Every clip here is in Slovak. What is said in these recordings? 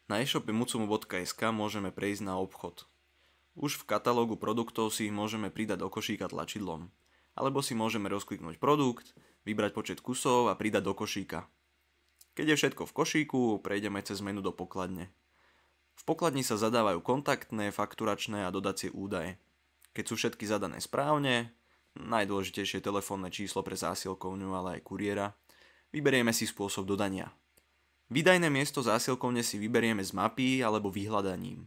Na e-shope mucumu.sk môžeme prejsť na obchod. Už v katalógu produktov si ich môžeme pridať do košíka tlačidlom. Alebo si môžeme rozkliknúť produkt, vybrať počet kusov a pridať do košíka. Keď je všetko v košíku, prejdeme cez menu do pokladne. V pokladni sa zadávajú kontaktné, fakturačné a dodacie údaje. Keď sú všetky zadané správne, najdôležitejšie telefónne číslo pre zásielkovňu, ale aj kuriéra, vyberieme si spôsob dodania. Výdajné miesto zásielkovne si vyberieme z mapy alebo vyhľadaním.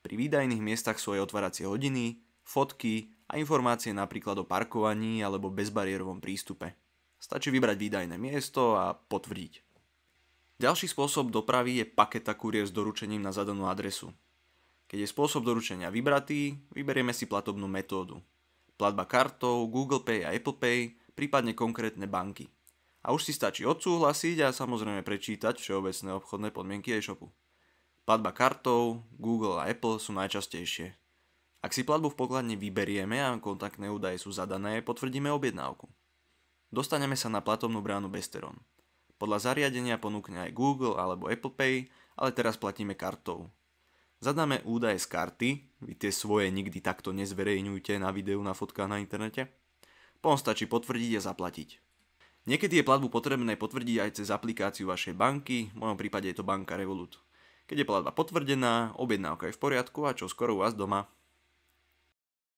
Pri výdajných miestach sú aj otváracie hodiny, fotky a informácie napríklad o parkovaní alebo bezbariérovom prístupe. Stačí vybrať výdajné miesto a potvrdiť. Ďalší spôsob dopravy je paketa kuriér s doručením na zadanú adresu. Keď je spôsob doručenia vybratý, vyberieme si platobnú metódu. Platba kartou, Google Pay a Apple Pay, prípadne konkrétne banky. A už si stačí odsúhlasiť a samozrejme prečítať všeobecné obchodné podmienky e-shopu. Platba kartou, Google a Apple sú najčastejšie. Ak si platbu v pokladni vyberieme a kontaktné údaje sú zadané, potvrdíme objednávku. Dostaneme sa na platobnú bránu Besteron. Podľa zariadenia ponúkne aj Google alebo Apple Pay, ale teraz platíme kartou. Zadáme údaje z karty, vy tie svoje nikdy takto nezverejňujte na videu, na fotkách na internete. Potom stačí potvrdiť a zaplatiť. Niekedy je platbu potrebné potvrdiť aj cez aplikáciu vašej banky, v mojom prípade je to banka Revolut. Keď je platba potvrdená, objednávka je v poriadku a čo skoro u vás doma.